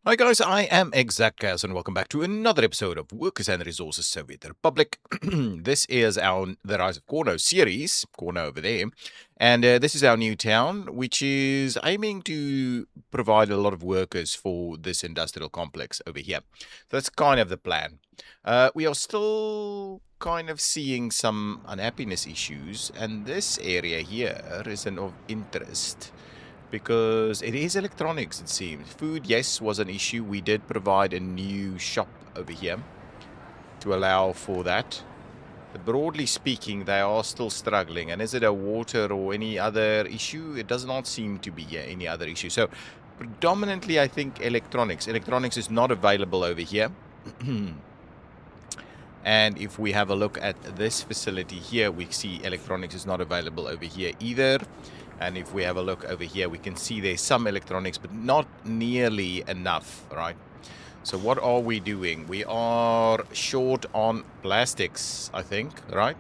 Hi guys, I am ExactChaos and welcome back to another episode of Workers and Resources Soviet Republic. This is our The Rise of Cornoe series, Cornoe over there, and this is our new town, which is aiming to provide a lot of workers for this industrial complex over here. So that's kind of the plan. We are still kind of seeing some unhappiness issues, and this area here is of interest because it is electronics, it seems. Food, yes, was an issue. We did provide a new shop over here to allow for that. But broadly speaking, they are still struggling. And is it a water or any other issue? It does not seem to be any other issue. So predominantly, I think electronics. Electronics is not available over here. And if we have a look at this facility here, we see electronics is not available over here either. And if we have a look over here, we can see there's some electronics, but not nearly enough, right? So what are we doing? We are short on plastics, I think, right?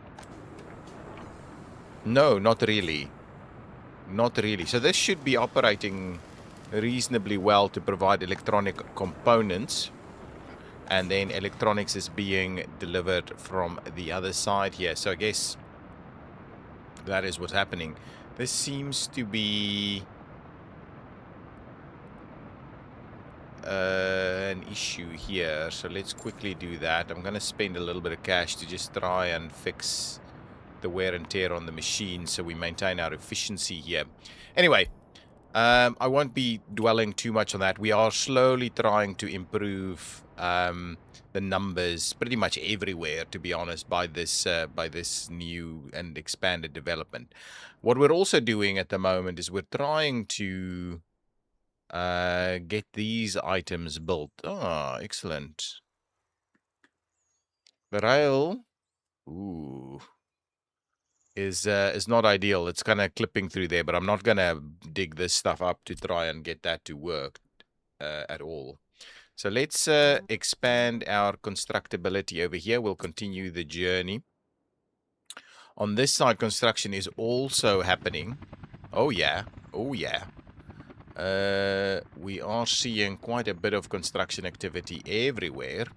No, not really. Not really. So this should be operating reasonably well to provide electronic components. And then electronics is being delivered from the other side here. So I guess that is what's happening. This seems to be an issue here. So let's quickly do that. I'm going to spend a little bit of cash to just try and fix the wear and tear on the machine so we maintain our efficiency here. Anyway, I won't be dwelling too much on that. We are slowly trying to improve the numbers pretty much everywhere, to be honest, by this new and expanded development. What we're also doing at the moment is we're trying to get these items built. Ah, excellent. The rail, ooh, is not ideal. It's kind of clipping through there, but I'm not gonna dig this stuff up to try and get that to work at all. So let's expand our constructability over here. We'll continue the journey. On this side, construction is also happening. Oh yeah, oh yeah. We are seeing quite a bit of construction activity everywhere.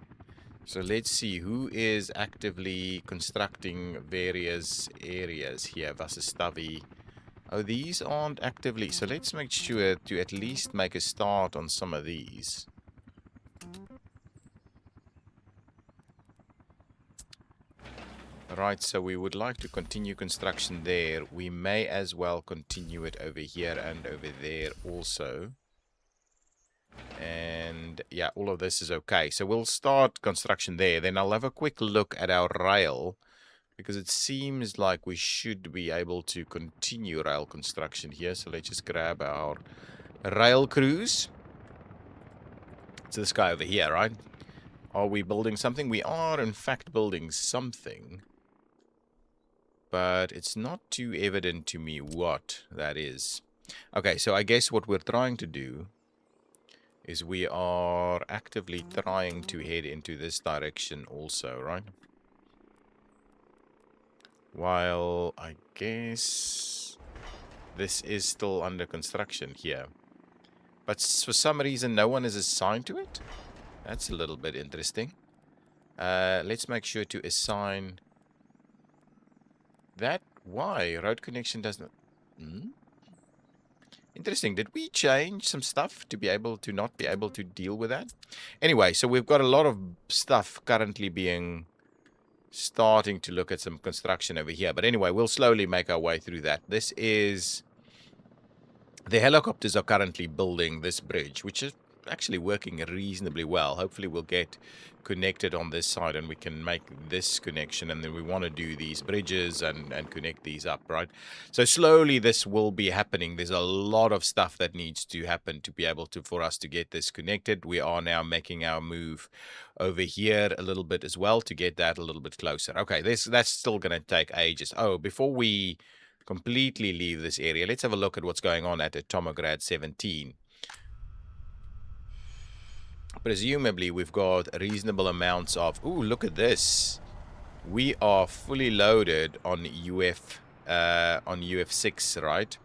So let's see who is actively constructing various areas here. Vasastavi. Oh, these aren't actively. So let's make sure to at least make a start on some of these. Right, so we would like to continue construction there. We may as well continue it over here and over there also. And yeah, all of this is okay. So we'll start construction there. Then I'll have a quick look at our rail, because it seems like we should be able to continue rail construction here. So let's just grab our rail crews. It's this guy over here, right? Are we building something? We are, in fact, building something. But it's not too evident to me what that is. Okay, so I guess what we're trying to do is we are actively trying to head into this direction also, right? While I guess this is still under construction here. But for some reason, no one is assigned to it. That's a little bit interesting. Let's make sure to assign that. Why? Road connection does not... Interesting. Did we change some stuff to be able to not be able to deal with that? Anyway, so we've got a lot of stuff currently starting to look at some construction over here. But anyway, we'll slowly make our way through that. This is... The helicopters are currently building this bridge, which is actually working reasonably well. Hopefully we'll get connected on this side and we can make this connection, and then we want to do these bridges and connect these up, right? So slowly this will be happening. There's a lot of stuff that needs to happen to be able to for us to get this connected. We are now making our move over here a little bit as well to get that a little bit closer. Okay, that's still going to take ages. Oh, before we completely leave this area, let's have a look at what's going on at Atomograd 17. Presumably, we've got reasonable amounts of... Ooh, look at this. We are fully loaded on UF6, right?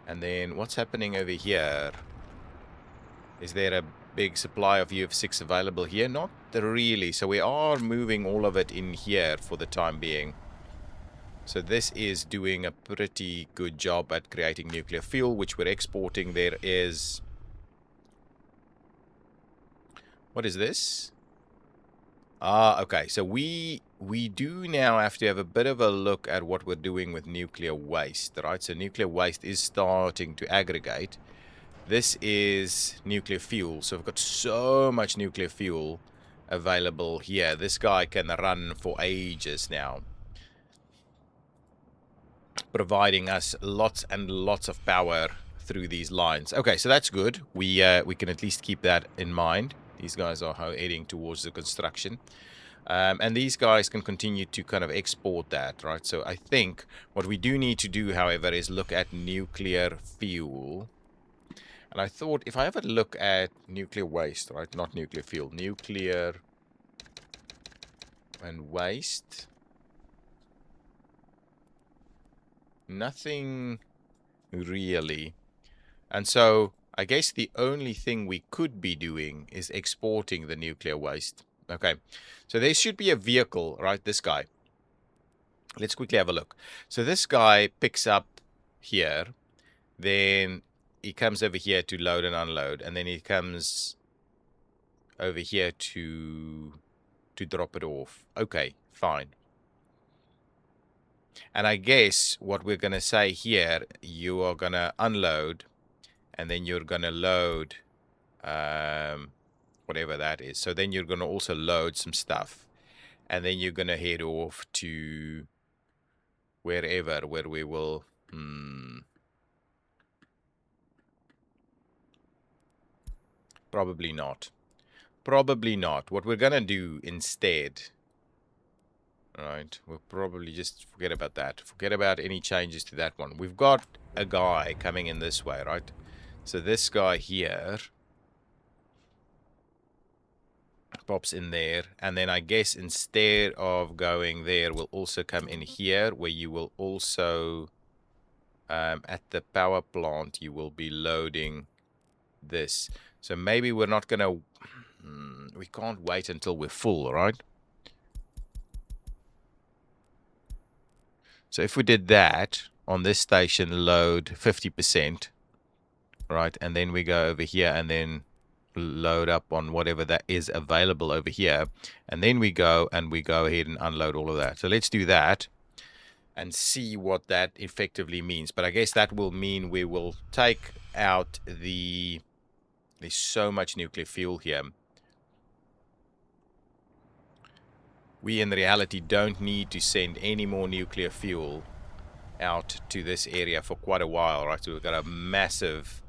And then what's happening over here? Is there a big supply of UF6 available here? Not really. So we are moving all of it in here for the time being. So this is doing a pretty good job at creating nuclear fuel, which we're exporting. There is... What is this? Okay. So we do now have to have a bit of a look at what we're doing with nuclear waste, right? So nuclear waste is starting to aggregate. This is nuclear fuel. So we've got so much nuclear fuel available here. This guy can run for ages now, providing us lots and lots of power through these lines. Okay, so that's good. We can at least keep that in mind. These guys are heading towards the construction. And these guys can continue to kind of export that, right? So I think what we do need to do, however, is look at nuclear fuel. And I thought if I have a look at nuclear waste, right? Not nuclear fuel, nuclear and waste. Nothing really. And so I guess the only thing we could be doing is exporting the nuclear waste. Okay, so there should be a vehicle, right? This guy. Let's quickly have a look. So this guy picks up here, then he comes over here to load and unload, and then he comes over here to drop it off. Okay, fine. And I guess what we're going to say here, you are going to unload, and then you're going to load whatever that is. So then you're going to also load some stuff, and then you're going to head off to wherever, where we will... Probably not. Probably not. What we're going to do instead... Right, we'll probably just forget about that. Forget about any changes to that one. We've got a guy coming in this way, right? So this guy here pops in there, and then I guess instead of going there, we'll also come in here, where you will also, at the power plant, you will be loading this. So maybe we're not going to... we can't wait until we're full, right? So if we did that on this station, load 50%, right? And then we go over here and then load up on whatever that is available over here. And then we go ahead and unload all of that. So let's do that and see what that effectively means. But I guess that will mean we will take out the... There's so much nuclear fuel here. We in reality don't need to send any more nuclear fuel out to this area for quite a while, right? So we've got a massive,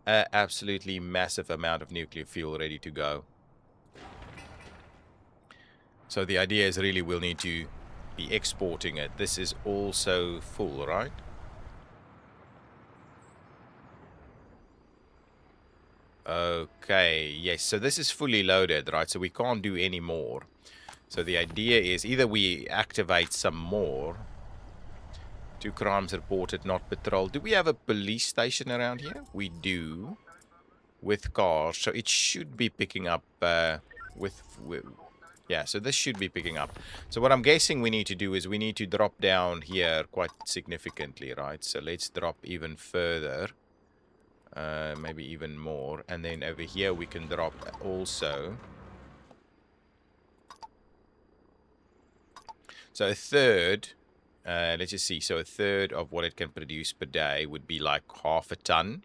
absolutely massive amount of nuclear fuel ready to go. So the idea is really we'll need to be exporting it. This is also full, right? Okay, yes, so this is fully loaded, right? So we can't do any more. So the idea is either we activate some more. 2 crimes reported, not patrolled. Do we have a police station around here? We do. With cars. So it should be picking up with... Yeah, so this should be picking up. So what I'm guessing we need to do is we need to drop down here quite significantly, right? So let's drop even further. Maybe even more. And then over here we can drop also. So a third, let's just see. So a third of what it can produce per day would be like half a ton.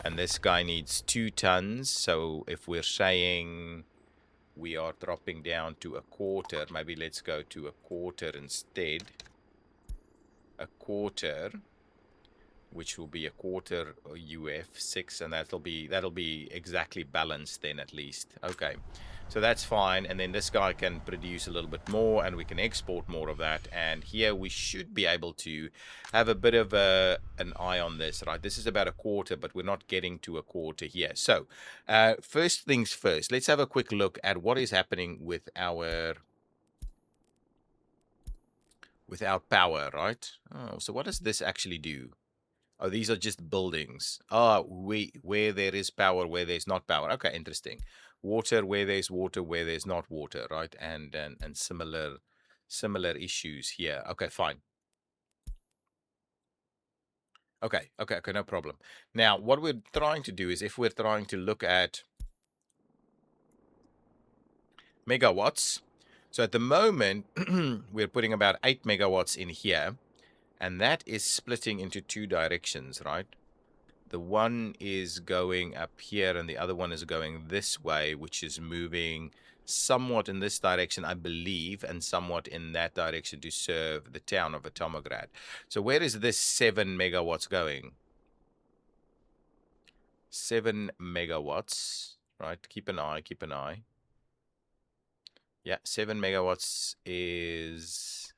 And this guy needs 2 tons. So if we're saying we are dropping down to a quarter, maybe let's go to a quarter instead. A quarter, which will be a quarter UF6, and that'll be exactly balanced then at least. Okay. So that's fine, and then this guy can produce a little bit more, and we can export more of that. And here we should be able to have a bit of an eye on this, right? This is about a quarter, but we're not getting to a quarter here. So first things first, let's have a quick look at what is happening with our power, right? Oh, so what does this actually do? Oh, these are just buildings. Oh, where there is power, where there's not power. Okay, interesting. Water, where there's water, where there's not water, right? And similar issues here. Okay, fine. Okay, no problem. Now, what we're trying to do is, if we're trying to look at megawatts, so at the moment, we're putting about 8 megawatts in here, and that is splitting into two directions, right? The one is going up here, and the other one is going this way, which is moving somewhat in this direction, I believe, and somewhat in that direction to serve the town of Atomograd. So where is this 7 megawatts going? 7 megawatts, right? Keep an eye. Yeah, 7 megawatts is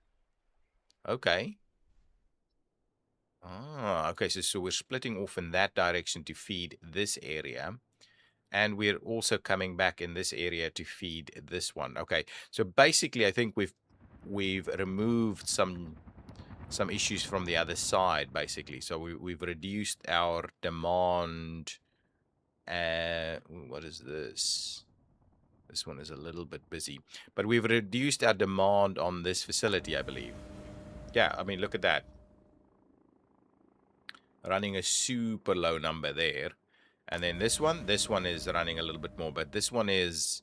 okay. Okay, so we're splitting off in that direction to feed this area. And we're also coming back in this area to feed this one. Okay, so basically, I think we've removed some issues from the other side, basically. So we've reduced our demand. What is this? This one is a little bit busy, but we've reduced our demand on this facility, I believe. Yeah, I mean, look at that. Running a super low number there. And then this one is running a little bit more, but this one is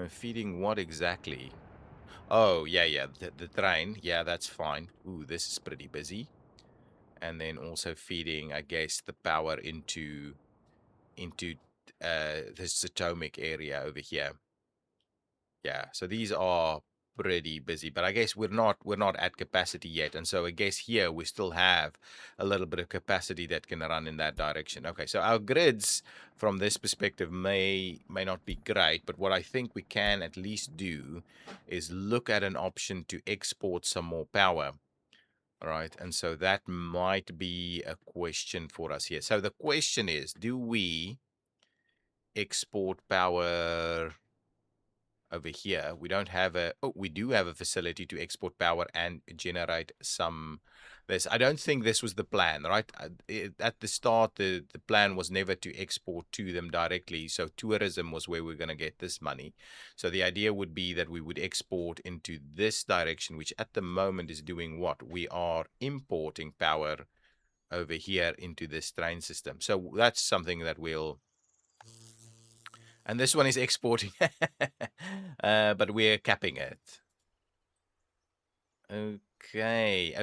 feeding what exactly? Oh, yeah, the train. Yeah, that's fine. Ooh, this is pretty busy. And then also feeding, I guess, the power into this atomic area over here. Yeah, so these are pretty busy, but I guess we're not at capacity yet, and so I guess here we still have a little bit of capacity that can run in that direction. Okay, so our grids from this perspective may not be great, but what I think we can at least do is look at an option to export some more power. All right, and so that might be a question for us here. So the question is, do we export power over here? We don't have we do have a facility to export power and generate some this. I don't think this was the plan, right? At the start, the plan was never to export to them directly, so tourism was where we're going to get this money. So the idea would be that we would export into this direction, which at the moment is doing what? We are importing power over here into this train system. So that's something that we'll and this one is exporting, but we're capping it. Okay.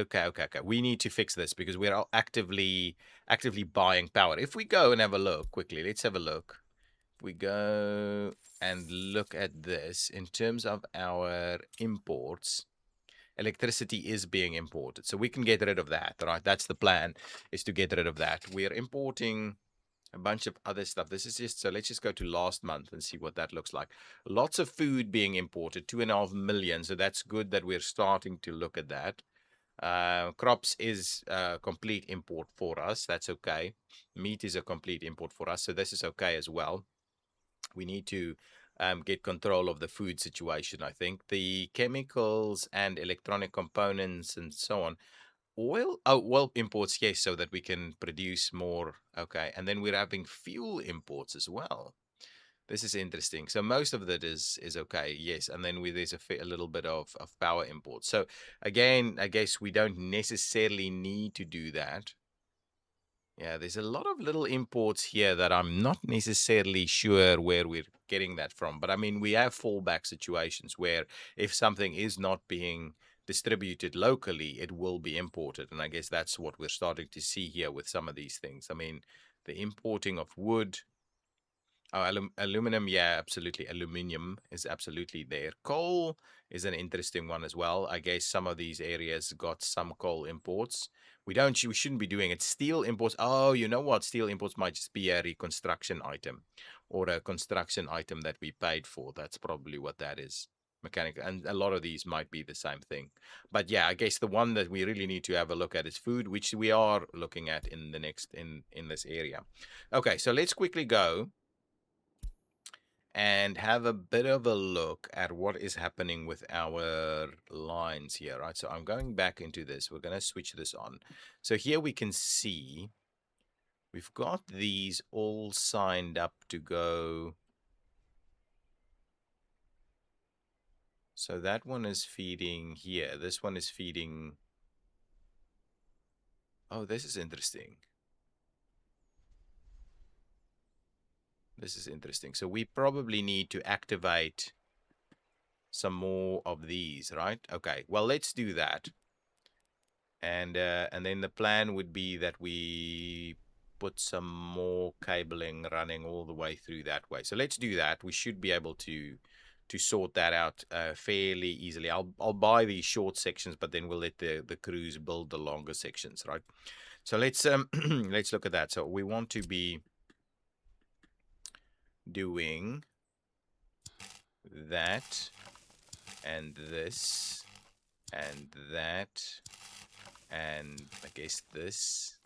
We need to fix this because we're all actively buying power. If we go and have a look quickly, let's have a look. If we go and look at this in terms of our imports, electricity is being imported, so we can get rid of that, right? That's the plan, is to get rid of that. We're importing a bunch of other stuff. This is just, so let's just go to last month and see what that looks like. Lots of food being imported, 2.5 million. So that's good that we're starting to look at that. Crops is a complete import for us. That's okay. Meat is a complete import for us. So this is okay as well. We need to get control of the food situation, I think. The chemicals and electronic components and so on, oil? Oh, well, imports, yes, so that we can produce more. Okay, and then we're having fuel imports as well. This is interesting. So most of that is okay, yes, and then there's a little bit of power imports. So again, I guess we don't necessarily need to do that. Yeah, there's a lot of little imports here that I'm not necessarily sure where we're getting that from. But I mean, we have fallback situations where if something is not being distributed locally, it will be imported. And I guess that's what we're starting to see here with some of these things. I mean, the importing of wood. Oh, aluminum, yeah, absolutely. Aluminium is absolutely there. Coal is an interesting one as well. I guess some of these areas got some coal imports. We shouldn't be doing it. Steel imports. Oh, you know what? Steel imports might just be a reconstruction item or a construction item that we paid for. That's probably what that is. Mechanical, and a lot of these might be the same thing. But yeah, I guess the one that we really need to have a look at is food, which we are looking at in the next in this area. Okay, so let's quickly go and have a bit of a look at what is happening with our lines here, right? So I'm going back into this. We're going to switch this on. So here we can see we've got these all signed up to go. So that one is feeding here. This one is feeding. Oh, this is interesting. This is interesting. So we probably need to activate some more of these, right? Okay, well, let's do that. And then the plan would be that we put some more cabling running all the way through that way. So let's do that. We should be able to sort that out fairly easily. I'll buy these short sections, but then we'll let the crews build the longer sections, right? So let's let's look at that. So we want to be doing that and this and that and I guess this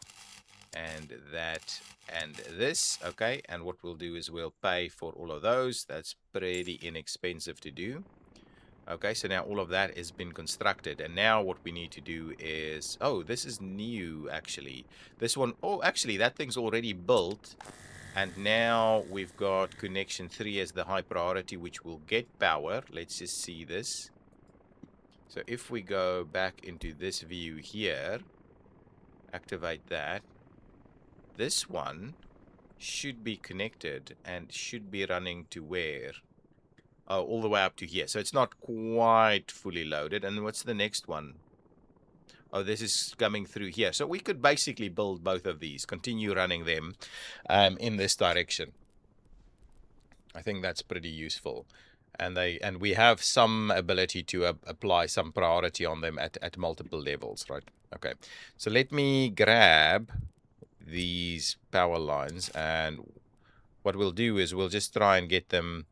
and that and this. Okay, and what we'll do is we'll pay for all of those. That's pretty inexpensive to do. Okay, so now all of that has been constructed, and now what we need to do is, oh, this is new actually. This one, oh, actually that thing's already built, and now we've got connection 3 as the high priority, which will get power. Let's just see this. So if we go back into this view here, activate that, this one should be connected and should be running to where? Oh, all the way up to here. So it's not quite fully loaded. And what's the next one? Oh, this is coming through here. So we could basically build both of these, continue running them in this direction. I think that's pretty useful. And we have some ability to apply some priority on them at multiple levels, right? Okay. So let me grab these power lines, and what we'll do is we'll just try and get them.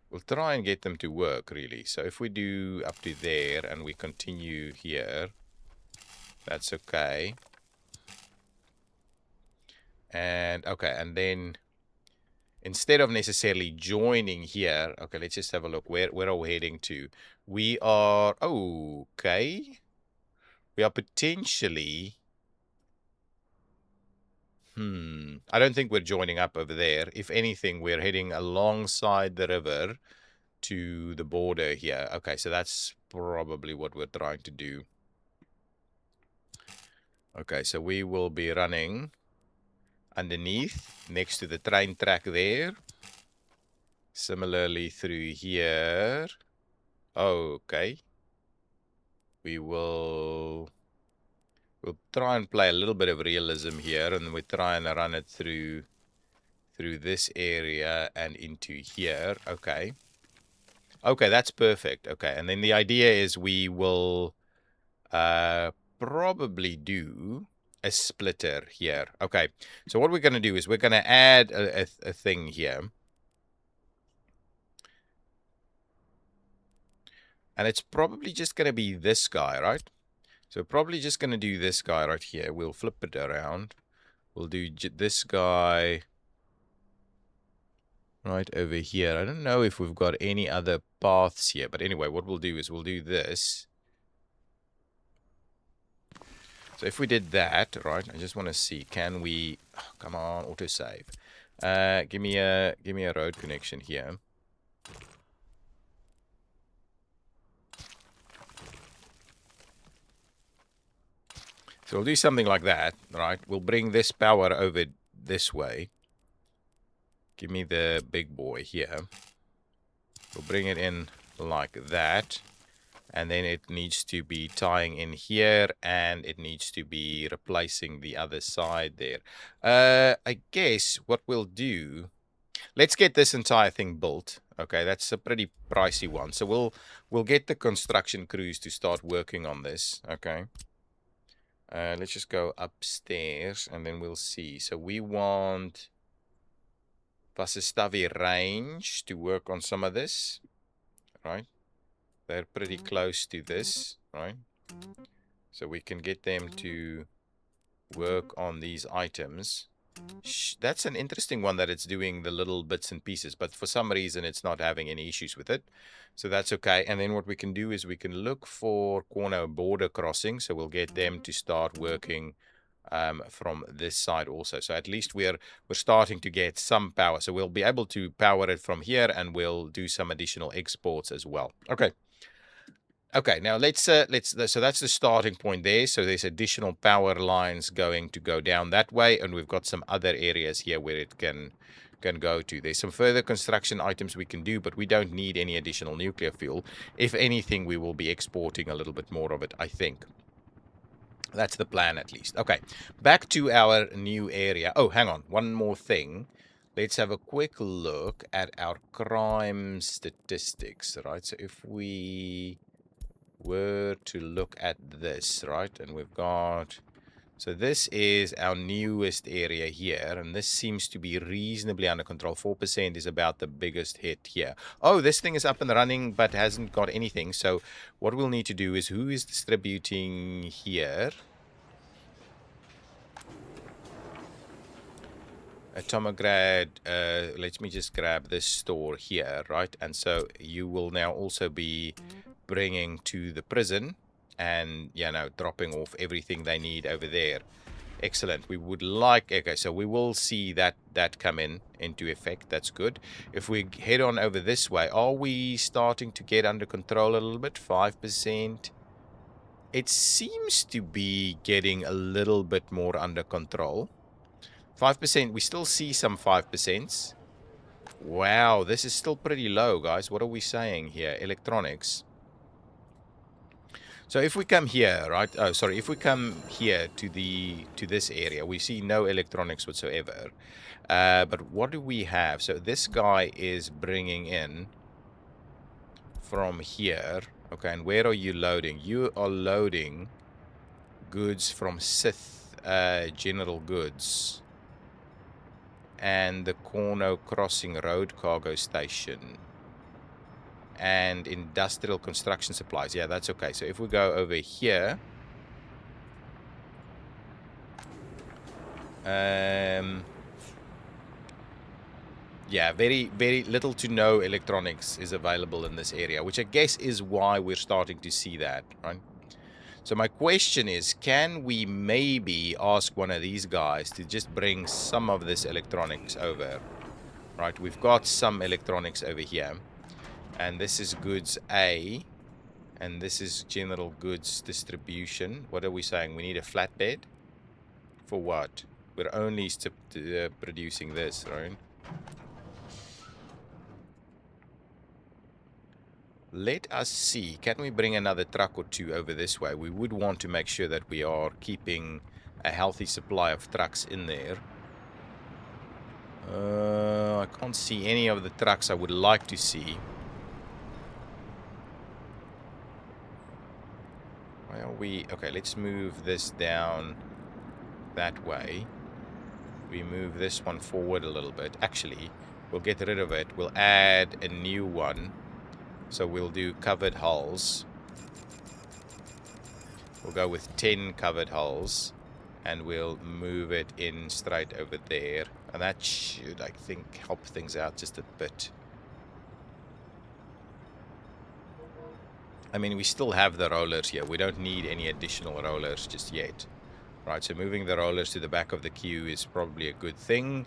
We'll try and get them to work, really. So if we do up to there and we continue here, that's okay. And okay, and then instead of necessarily joining here, okay, let's just have a look. Where are we heading to? We are, okay. We are potentially, I don't think we're joining up over there. If anything, we're heading alongside the river to the border here. Okay, so that's probably what we're trying to do. Okay, so we will be running underneath, next to the train track there. Similarly through here. Okay. We'll try and play a little bit of realism here, and we try and run it through this area and into here. Okay. Okay, that's perfect. Okay, and then the idea is we will probably do a splitter here. Okay, so what we're going to do is we're going to add a thing here. And it's probably just going to be this guy, right? So probably just going to do this guy right here. We'll flip it around. We'll do this guy right over here. I don't know if we've got any other paths here. But anyway, what we'll do is we'll do this. So if we did that, right, I just want to see, can we, oh, come on, autosave. Give me a road connection here. So we'll do something like that, right? We'll bring this power over this way. Give me the big boy here. We'll bring it in like that. And then it needs to be tying in here, and it needs to be replacing the other side there. I guess what we'll do, let's get this entire thing built. Okay, that's a pretty pricey one. So we'll get the construction crews to start working on this. Okay. Let's just go upstairs and then we'll see. So we want Vasestavi range to work on some of this, right? They're pretty close to this, right? So we can get them to work on these items. That's an interesting one that it's doing the little bits and pieces, but for some reason it's not having any issues with it. So that's okay. And then what we can do is we can look for Cornoe border crossing. So we'll get them to start working from this side also. So at least we're starting to get some power. So we'll be able to power it from here, and we'll do some additional exports as well. Okay. Okay, now so that's the starting point there. So there's additional power lines going to go down that way, and we've got some other areas here where it can go to. There's some further construction items we can do, but we don't need any additional nuclear fuel. If anything, we will be exporting a little bit more of it, I think. That's the plan, at least. Okay, back to our new area. Oh, hang on, one more thing. Let's have a quick look at our crime statistics, right? So if we were to look at this, right, and we've got, so this is our newest area here, and this seems to be reasonably under control. 4% is about the biggest hit here. Oh, this thing is up and running but hasn't got anything. So what we'll need to do is, who is distributing here? Atomograd, let me just grab this store here, right? And so you will now also be bringing to the prison and, you know, dropping off everything they need over there. Excellent. We would like, okay, so we will see that come into effect. That's good. If we head on over this way, are we starting to get under control a little bit? 5%. It seems to be getting a little bit more under control. 5%, we still see some 5%. Wow, this is still pretty low, guys. What are we saying here? Electronics. So if we come here, right? Oh, sorry. If we come here to this area, we see no electronics whatsoever. But what do we have? So this guy is bringing in from here. Okay, and where are you loading? You are loading goods from Sith General Goods and the Cornoe Crossing Road Cargo Station and industrial construction supplies. Yeah, that's okay. So if we go over here, yeah, very, very little to no electronics is available in this area, which I guess is why we're starting to see that, right? So my question is, can we maybe ask one of these guys to just bring some of this electronics over? Right, we've got some electronics over here. And this is goods A. And this is general goods distribution. What are we saying? We need a flatbed? For what? We're only producing this, right? Let us see. Can we bring another truck or two over this way? We would want to make sure that we are keeping a healthy supply of trucks in there. I can't see any of the trucks I would like to see. Why are we... Okay, let's move this down that way. We move this one forward a little bit. Actually, we'll get rid of it. We'll add a new one. So we'll do covered hulls. We'll go with 10 covered hulls. And we'll move it in straight over there. And that should, I think, help things out just a bit. I mean, we still have the rollers here. We don't need any additional rollers just yet. Right, so moving the rollers to the back of the queue is probably a good thing.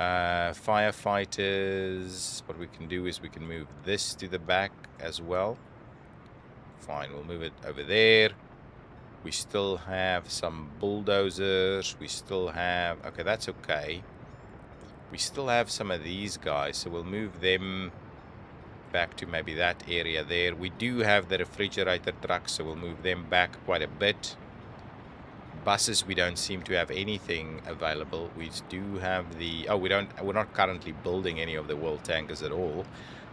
Firefighters, what we can do is we can move this to the back as well. Fine, we'll move it over there. We still have some bulldozers. We still have... Okay, that's okay. We still have some of these guys, so we'll move them back to maybe that area there. We do have the refrigerator trucks, so we'll move them back quite a bit. Buses, we don't seem to have anything available. We do have the... Oh, we're not currently building any of the world tankers at all.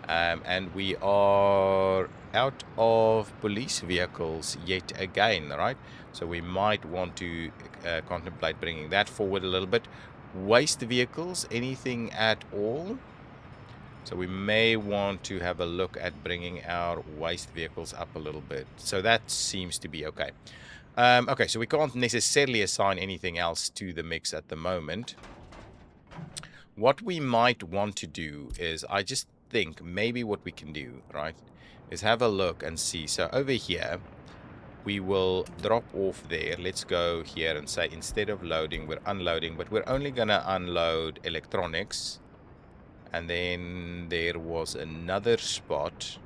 And we are out of police vehicles yet again, right? So we might want to contemplate bringing that forward a little bit. Waste vehicles, anything at all? So we may want to have a look at bringing our waste vehicles up a little bit. So that seems to be okay. Okay, so we can't necessarily assign anything else to the mix at the moment. What we might want to do is, I just think maybe what we can do, right, is have a look and see. So over here, we will drop off there. Let's go here and say instead of loading, we're unloading, but we're only going to unload electronics. And then there was another spot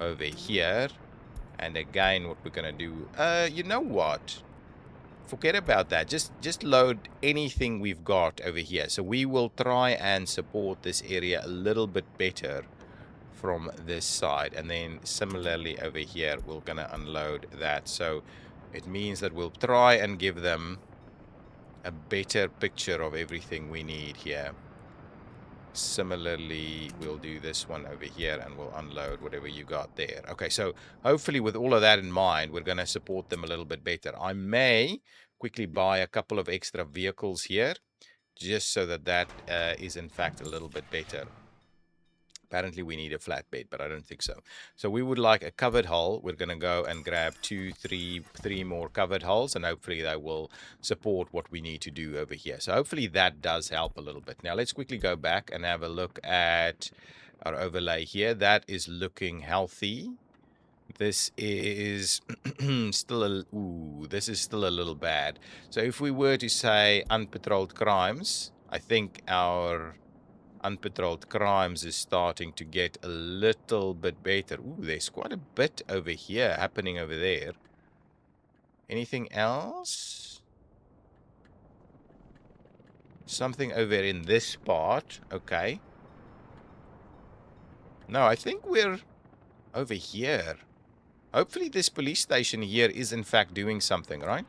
over here. And again, what we're going to do, you know what? Forget about that. Just load anything we've got over here. So we will try and support this area a little bit better from this side. And then similarly over here, we're going to unload that. So it means that we'll try and give them a better picture of everything we need here. Similarly, we'll do this one over here and we'll unload whatever you got there. Okay, so hopefully with all of that in mind, we're going to support them a little bit better. I may quickly buy a couple of extra vehicles here just so that that is in fact a little bit better. Apparently we need a flatbed, but I don't think so. So we would like a covered hull. We're going to go and grab three more covered hulls, and hopefully they will support what we need to do over here. So hopefully that does help a little bit. Now let's quickly go back and have a look at our overlay here. That is looking healthy. This is still this is still a little bad. So if we were to say unpatrolled crimes, I think our unpatrolled crimes is starting to get a little bit better. Ooh, there's quite a bit over here happening over there. Anything else? Something over in this part. Okay. No, I think we're over here. Hopefully this police station here is in fact doing something, right?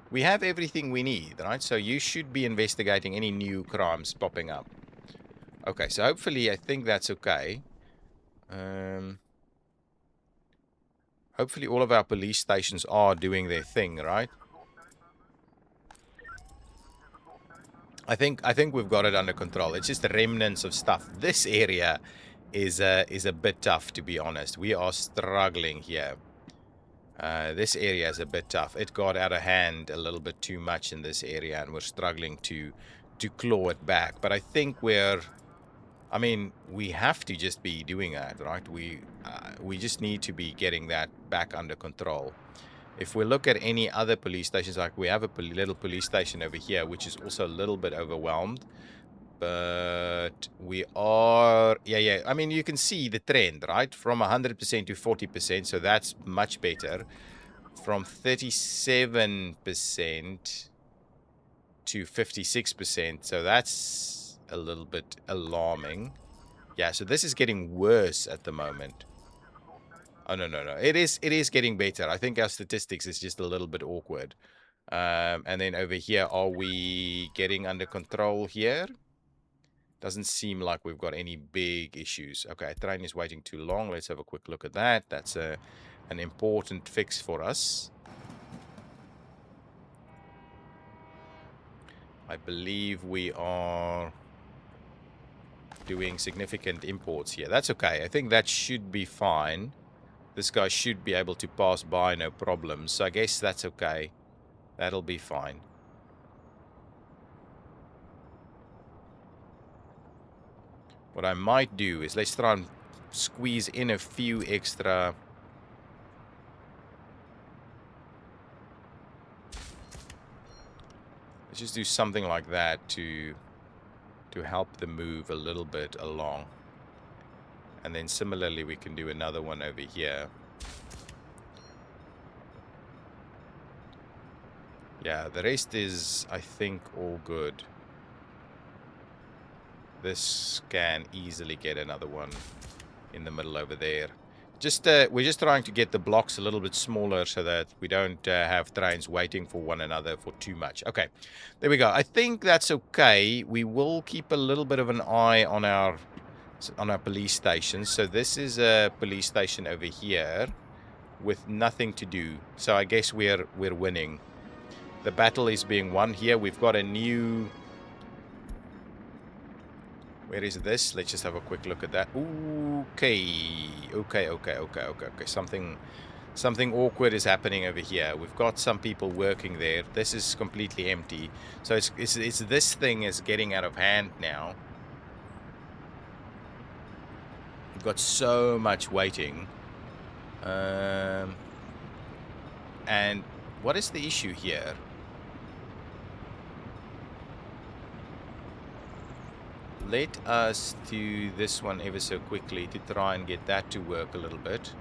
We have everything we need, right? So you should be investigating any new crimes popping up. Okay, so hopefully I think that's okay. Hopefully all of our police stations are doing their thing, right? I think we've got it under control. It's just the remnants of stuff. This area is a bit tough, to be honest. We are struggling here. This area is a bit tough. It got out of hand a little bit too much in this area, and we're struggling to claw it back. But I think I mean, we have to just be doing that, right? We just need to be getting that back under control. If we look at any other police stations, like we have a little police station over here, which is also a little bit overwhelmed. But we are, yeah. I mean, you can see the trend, right? From 100% to 40%, so that's much better. From 37% to 56%, so that's a little bit alarming. Yeah, so this is getting worse at the moment. Oh, no. It is getting better. I think our statistics is just a little bit awkward. And then over here, are we getting under control here? Doesn't seem like we've got any big issues. Okay, train is waiting too long. Let's have a quick look at that. That's an important fix for us. I believe we are doing significant imports here. That's okay. I think that should be fine. This guy should be able to pass by, no problems. So I guess that's okay. That'll be fine. What I might do is let's try and squeeze in a few extra. Let's just do something like that to help the move a little bit along. And then similarly, we can do another one over here. Yeah, the rest is, I think, all good. This can easily get another one in the middle over there. We're just trying to get the blocks a little bit smaller so that we don't have trains waiting for one another for too much. Okay, there we go. I think that's okay. We will keep a little bit of an eye on our police station. So this is a police station over here with nothing to do. So I guess we're winning. The battle is being won here. We've got a new Where is this? Let's just have a quick look at that. Okay. Okay. Something awkward is happening over here. We've got some people working there. This is completely empty. So it's this thing is getting out of hand now. We've got so much waiting. And what is the issue here? Let us do this one ever so quickly to try and get that to work a little bit.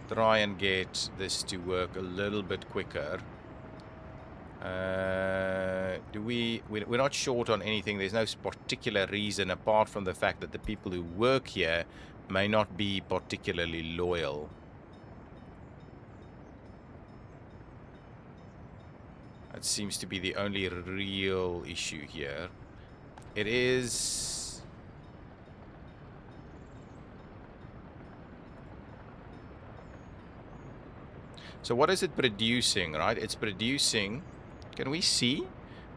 Try and get this to work a little bit quicker. We're not short on anything. There's no particular reason apart from the fact that the people who work here may not be particularly loyal. That seems to be the only real issue here. It is... So what is it producing, right? It's producing... Can we see?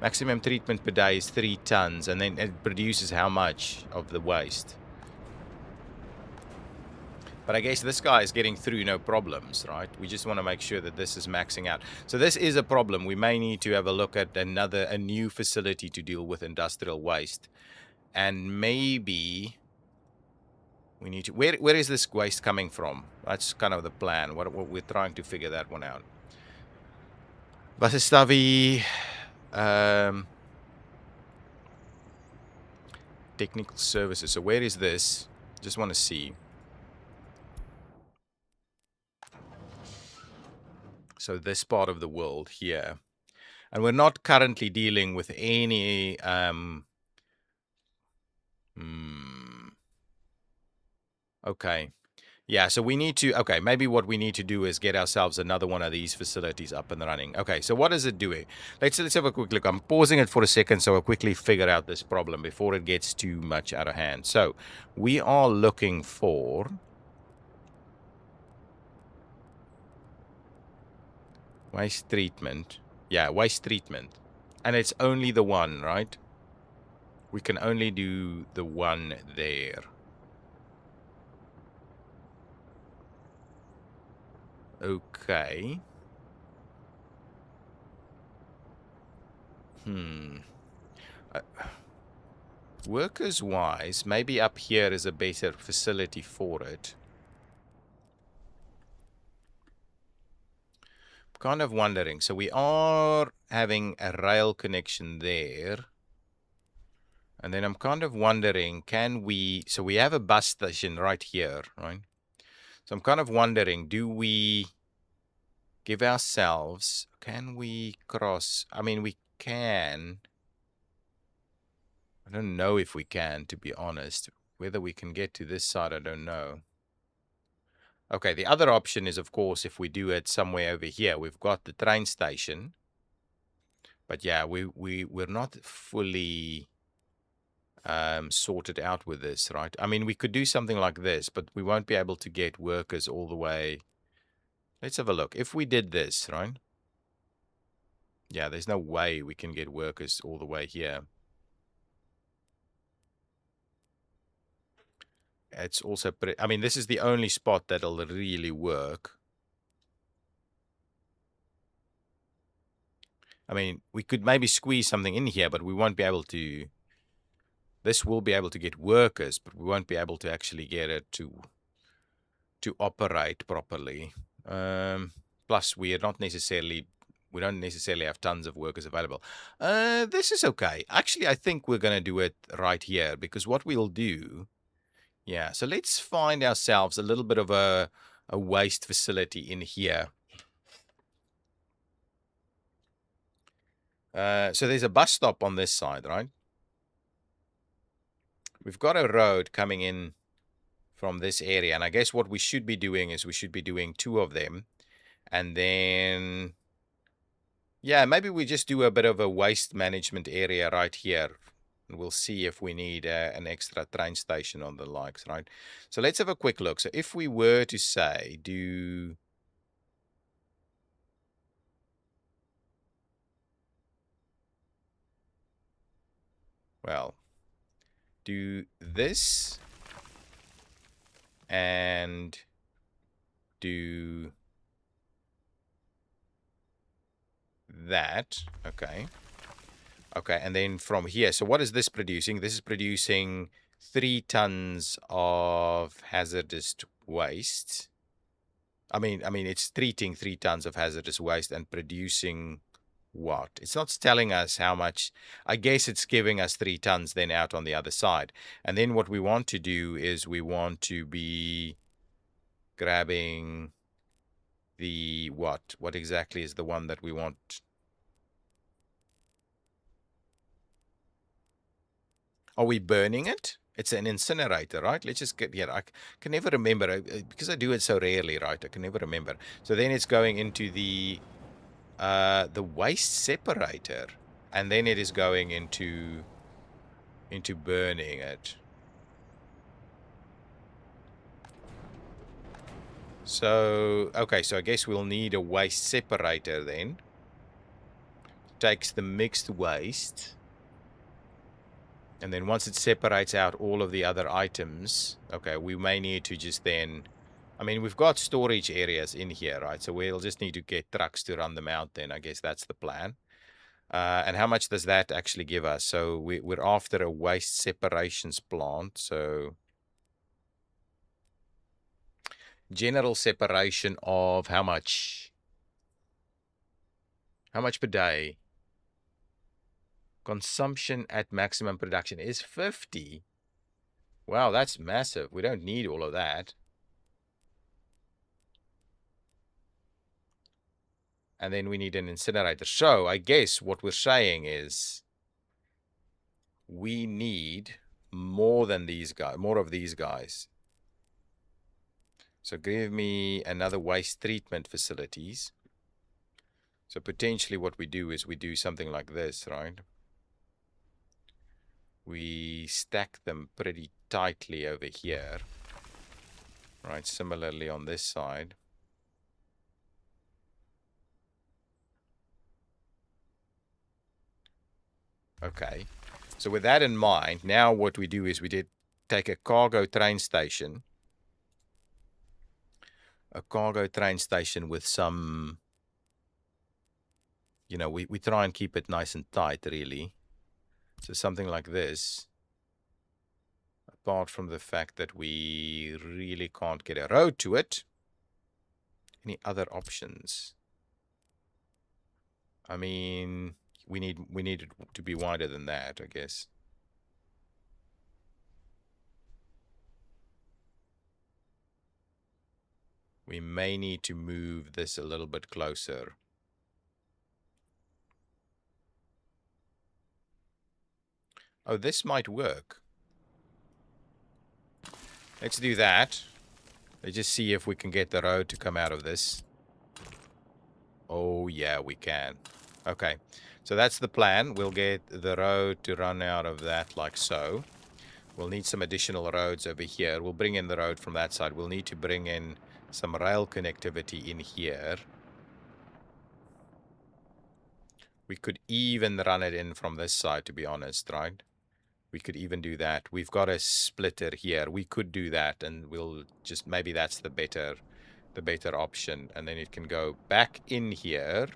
Maximum treatment per day is 3 tons, and then it produces how much of the waste? But I guess this guy is getting through no problems, right? We just want to make sure that this is maxing out. So this is a problem. We may need to have a look at a new facility to deal with industrial waste. And maybe we need to... Where is this waste coming from? That's kind of the plan. What we're trying to figure that one out. Vasestavi... technical services. So where is this? Just want to see. So this part of the world here. And we're not currently dealing with any... Okay. Yeah, so we need to... Okay, maybe what we need to do is get ourselves another one of these facilities up and running. Okay, so what is it doing? Let's have a quick look. I'm pausing it for a second so I'll quickly figure out this problem before it gets too much out of hand. So, we are looking for... waste treatment. Yeah, waste treatment. And it's only the one, right? We can only do the one there. Okay. Workers-wise, maybe up here is a better facility for it. Kind of wondering. So we are having a rail connection there. And then I'm kind of wondering, can we... So we have a bus station right here, right? So I'm kind of wondering, do we give ourselves... Can we cross... I mean, we can... I don't know if we can, to be honest. Whether we can get to this side, I don't know. Okay, the other option is, of course, if we do it somewhere over here. We've got the train station. But yeah, we're not fully sorted out with this, right? I mean, we could do something like this, but we won't be able to get workers all the way. Let's have a look. If we did this, right? Yeah, there's no way we can get workers all the way here. It's also pretty... I mean, this is the only spot that'll really work. I mean, we could maybe squeeze something in here, but we won't be able to... This will be able to get workers, but we won't be able to actually get it to operate properly. Plus, we don't necessarily have tons of workers available. This is okay. Actually, I think we're going to do it right here, because what we'll do... Yeah, so let's find ourselves a little bit of a waste facility in here. So there's a bus stop on this side, right? We've got a road coming in from this area, and I guess what we should be doing is we should be doing 2 of them. And then... Yeah, maybe we just do a bit of a waste management area right here. And we'll see if we need an extra train station on the likes, right? So let's have a quick look. So if we were to say, do... Well, do this and do that. Okay. Okay, and then from here, so what is this producing? This is producing 3 tons of hazardous waste. I mean, it's treating 3 tons of hazardous waste and producing what? It's not telling us how much. I guess it's giving us 3 tons then out on the other side. And then what we want to do is we want to be grabbing the what? What exactly is the one that we want? Are we burning it? It's an incinerator, right? Let's just get, yeah, I can never remember because I do it so rarely, right? I can never remember. So then it's going into the waste separator, and then it is going into burning it. So, okay, so I guess we'll need a waste separator then. Takes the mixed waste. And then once it separates out all of the other items, okay, we may need to just then, I mean, we've got storage areas in here, right? So we'll just need to get trucks to run them out then. I guess that's the plan. And how much does that actually give us? So we're after a waste separations plant. So general separation of how much? How much per day? Consumption at maximum production is 50. Wow, that's massive. We don't need all of that. And then we need an incinerator. So I guess what we're saying is we need more than these guys, more of these guys. So give me another waste treatment facilities. So potentially what we do is we do something like this, right? We stack them pretty tightly over here. Right, similarly on this side. Okay, so with that in mind, now what we do is we take a cargo train station. A cargo train station with some, you know, we try and keep it nice and tight, really. So something like this. Apart from the fact that we really can't get a road to it. Any other options? I mean, we need it to be wider than that, I guess. We may need to move this a little bit closer. Oh, this might work. Let's do that. Let's just see if we can get the road to come out of this. Oh, yeah, we can. Okay, so that's the plan. We'll get the road to run out of that like so. We'll need some additional roads over here. We'll bring in the road from that side. We'll need to bring in some rail connectivity in here. We could even run it in from this side, to be honest, right? We could even do that. We've got a splitter here. We could do that, and we'll just, maybe that's the better option. And then it can go back in here.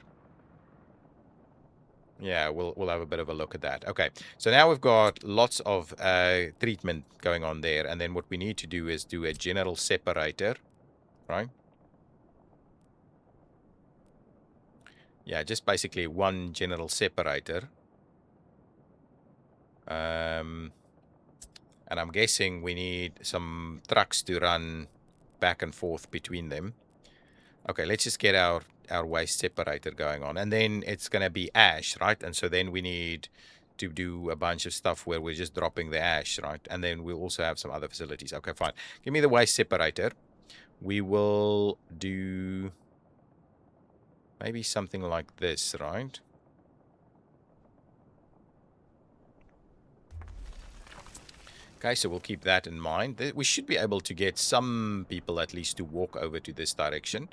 Yeah, we'll have a bit of a look at that. Okay, so now we've got lots of treatment going on there, and then what we need to do is do a general separator, right? Yeah, just basically one general separator. And I'm guessing we need some trucks to run back and forth between them. Okay, let's just get our waste separator going on. And then it's going to be ash, right? And so then we need to do a bunch of stuff where we're just dropping the ash, right? And then we'll also have some other facilities. Okay, fine. Give me the waste separator. We will do maybe something like this, right? Okay, so we'll keep that in mind. We should be able to get some people at least to walk over to this direction.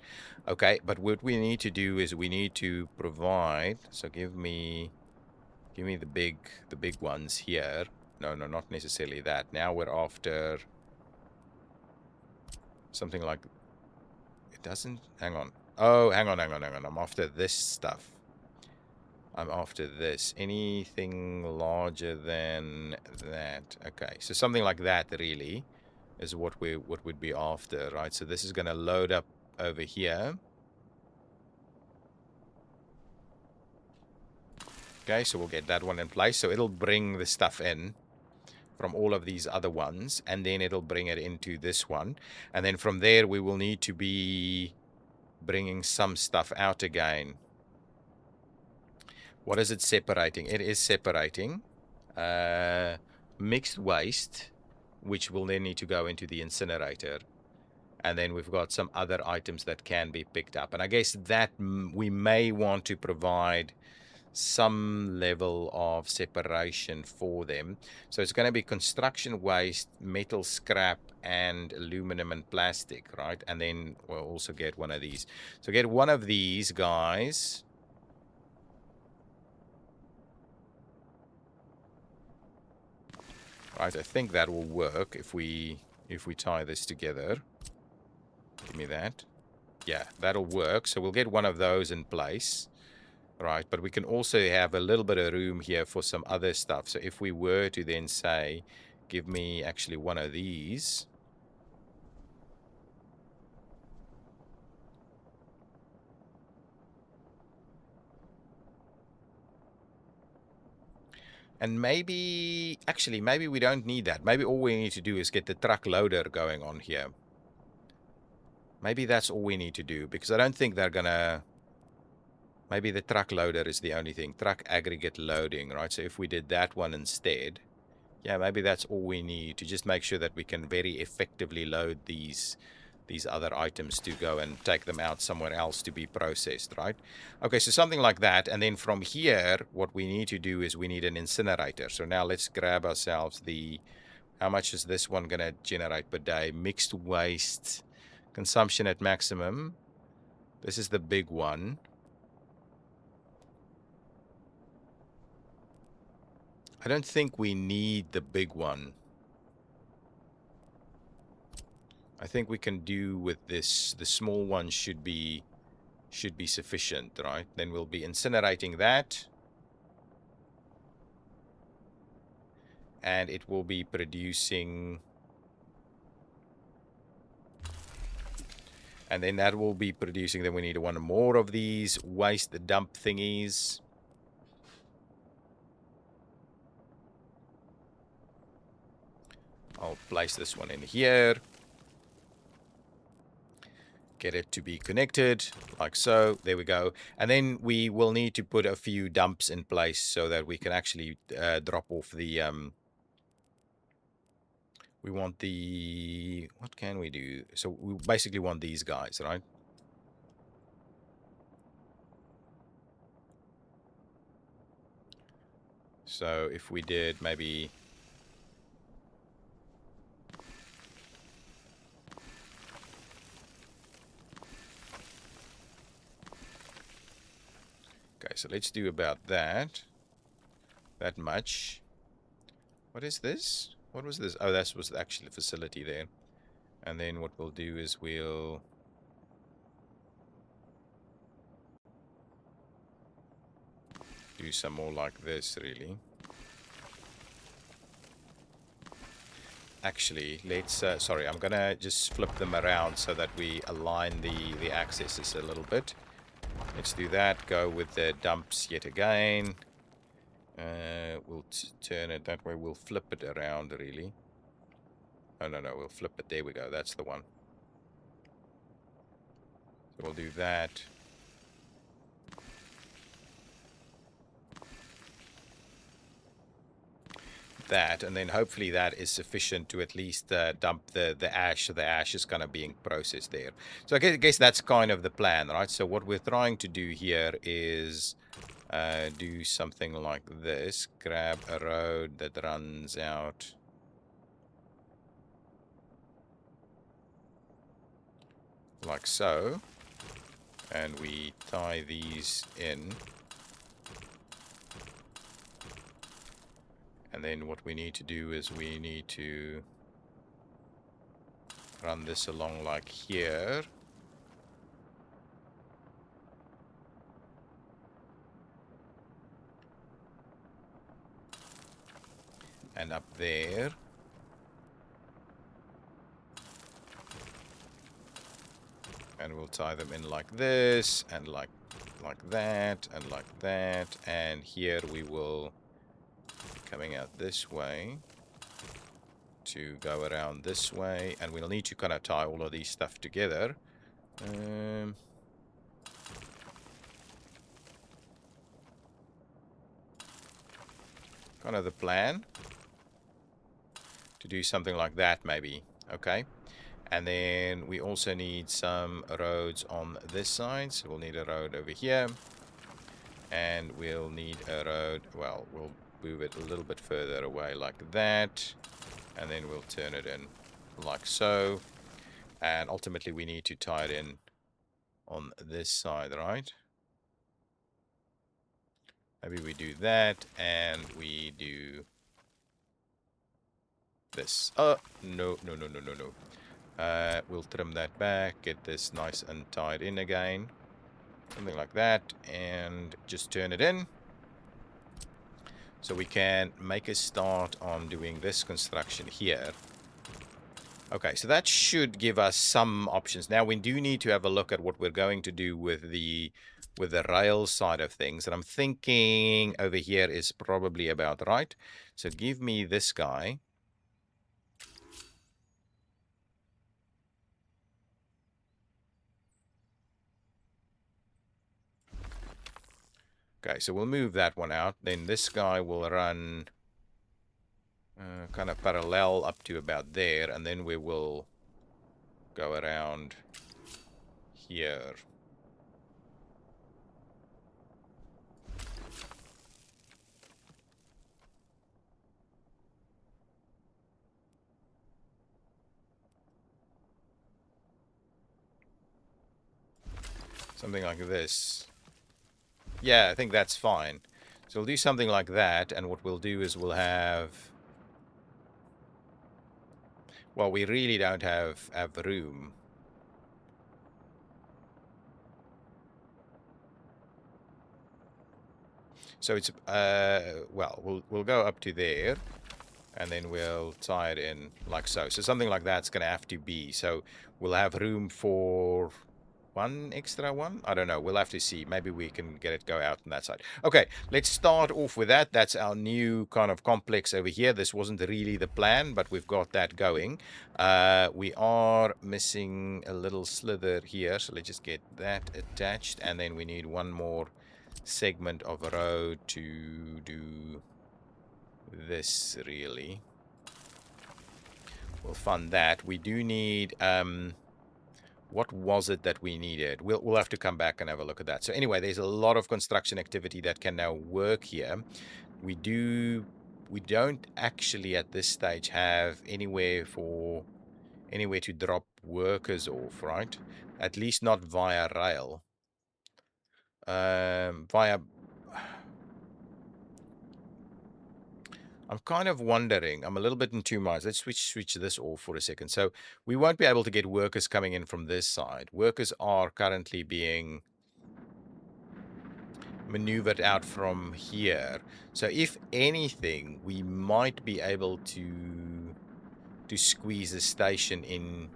Okay, but what we need to do is we need to provide, so give me the big ones here. No, not necessarily that. Now we're after something like... It doesn't... Hang on. Oh, hang on. I'm after this stuff. I'm after this. Anything larger than that. Okay, so something like that really is what would be after, right? So this is going to load up over here. Okay, so we'll get that one in place. So it'll bring the stuff in from all of these other ones, and then it'll bring it into this one. And then from there, we will need to be bringing some stuff out again. What is it separating? It is separating mixed waste, which will then need to go into the incinerator. And then we've got some other items that can be picked up. And I guess that we may want to provide some level of separation for them. So it's going to be construction waste, metal scrap, and aluminum and plastic, right? And then we'll also get one of these. So get one of these guys. Right, I think that will work if we tie this together. Give me that. Yeah, that'll work. So we'll get one of those in place. Right, but we can also have a little bit of room here for some other stuff. So if we were to then say, give me actually one of these. And maybe we don't need that. Maybe all we need to do is get the truck loader going on here. Maybe that's all we need to do, because I don't think they're gonna... Maybe the truck loader is the only thing. Truck aggregate loading, right? So if we did that one instead, yeah, maybe that's all we need to just make sure that we can very effectively load these other items to go and take them out somewhere else to be processed, right? Okay, so something like that. And then from here, what we need to do is we need an incinerator. So now let's grab ourselves the... How much is this one going to generate per day? Mixed waste consumption at maximum. This is the big one. I don't think we need the big one. I think we can do with this. The small one should be sufficient, right? Then we'll be incinerating that. And it will be producing... And then that will be producing... Then we need one more of these waste dump thingies. I'll place this one in here. Get it to be connected, like so. There we go. And then we will need to put a few dumps in place so that we can actually drop off the... we want the... What can we do? So we basically want these guys, right? So if we did maybe... Okay, so let's do about that. That much. What is this? What was this? Oh, that was actually the facility there. And then what we'll do is we'll... do some more like this, really. Actually, let's... sorry, I'm going to just flip them around so that we align the axes a little bit. Let's do that. Go with the dumps yet again. We'll turn it that way. We'll flip it around, really. Oh, no, we'll flip it. There we go. That's the one. So we'll do that. That, and then hopefully that is sufficient to at least dump the ash. So the ash is kind of being processed there. So I guess that's kind of the plan, right? So what we're trying to do here is do something like this. Grab a road that runs out. Like so. And we tie these in. And then what we need to do is we need to run this along like here. And up there. And we'll tie them in like this, and like that, and like that. And here we will be coming out this way to go around this way. And we'll need to kind of tie all of these stuff together. Kind of the plan. To do something like that, maybe. Okay. And then we also need some roads on this side. So we'll need a road over here. And we'll need a road, well, we'll move it a little bit further away like that. And then we'll turn it in like so. And ultimately we need to tie it in on this side, right? Maybe we do that and we do this. Oh, no. We'll trim that back, get this nice and tied in again. Something like that, and just turn it in. So we can make a start on doing this construction here. Okay, so that should give us some options. Now we do need to have a look at what we're going to do with the rail side of things. And I'm thinking over here is probably about right. So give me this guy. Okay, so we'll move that one out. Then this guy will run kind of parallel up to about there. And then we will go around here. Something like this. Yeah, I think that's fine. So we'll do something like that, and what we'll do is we'll have... Well, we really don't have room. So it's, well, we'll go up to there, and then we'll tie it in like so. So something like that's going to have to be. So we'll have room for... one extra one? I don't know. We'll have to see. Maybe we can get it go out on that side. Okay, let's start off with that. That's our new kind of complex over here. This wasn't really the plan, but we've got that going. We are missing a little slither here, so let's just get that attached. And then we need one more segment of road to do this, really. We'll fund that. We do need... what was it that we needed? We'll have to come back and have a look at that. So anyway, there's a lot of construction activity that can now work here. We don't actually at this stage have anywhere to drop workers off, right? At least not via rail. I'm kind of wondering, I'm a little bit in two minds. Let's switch this off for a second. So we won't be able to get workers coming in from this side. Workers are currently being maneuvered out from here. So if anything, we might be able to squeeze a station in,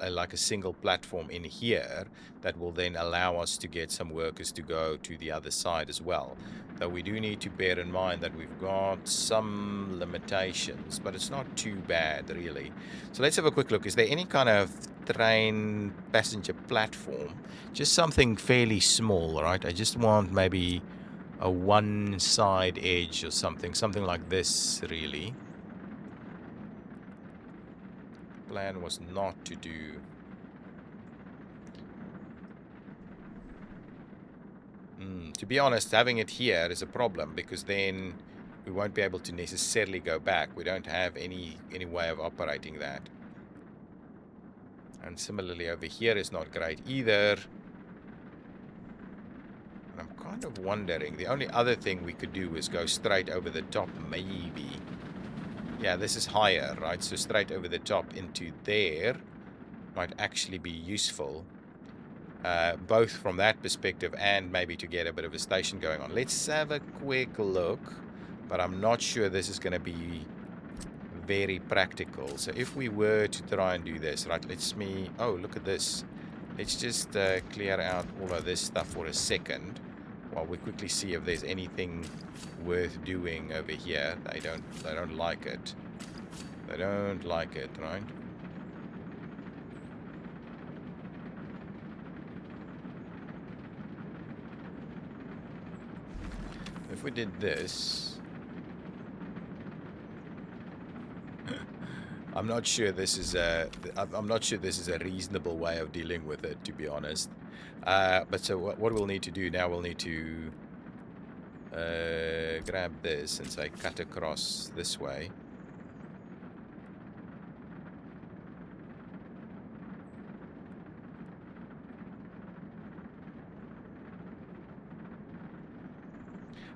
like a single platform in here, that will then allow us to get some workers to go to the other side as well. Though we do need to bear in mind that we've got some limitations, but it's not too bad, really. So let's have a quick look. Is there any kind of train passenger platform? Just something fairly small, right? I just want maybe a one side edge or something like this, really. Plan was not to do... to be honest, having it here is a problem, because then we won't be able to necessarily go back. We don't have any way of operating that. And similarly over here is not great either. And I'm kind of wondering, the only other thing we could do is go straight over the top, maybe. Yeah, this is higher, right? So straight over the top into there might actually be useful. Both from that perspective and maybe to get a bit of a station going on. Let's have a quick look. But I'm not sure this is going to be very practical. So if we were to try and do this, right, oh, look at this. Let's just clear out all of this stuff for a second while we quickly see if there's anything worth doing over here. They don't like it. They don't like it, right? If we did this, I'm not sure this is a reasonable way of dealing with it, to be honest. But so what we'll need to do now, we'll need to grab this and say cut across this way.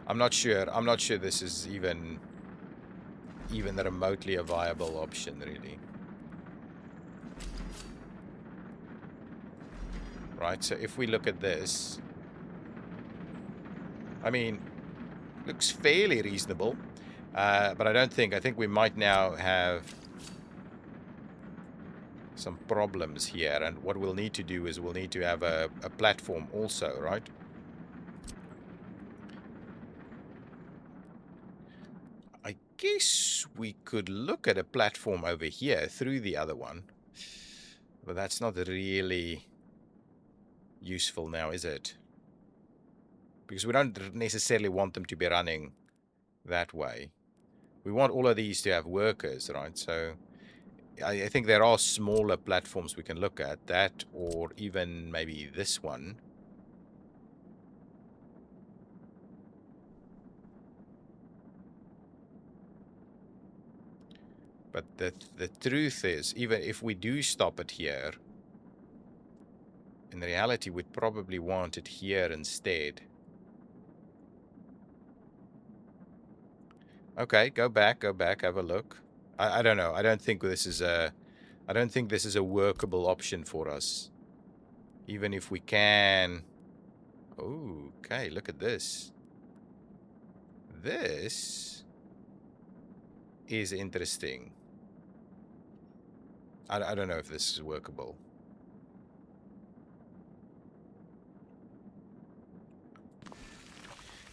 I'm not sure this is even remotely a viable option, really. Right, so if we look at this, I mean, looks fairly reasonable, but I think we might now have some problems here, and what we'll need to do is we'll need to have a platform also, right? I guess we could look at a platform over here through the other one, but that's not really useful now, is it? Because we don't necessarily want them to be running that way. We want all of these to have workers, right? So I think there are smaller platforms we can look at, that or even maybe this one. But the truth is, even if we do stop it here, in reality we'd probably want it here instead. Okay, go back, have a look. I don't know. I don't think this is a workable option for us. Even if we can. Oh, okay, look at this. This is interesting. I don't know if this is workable.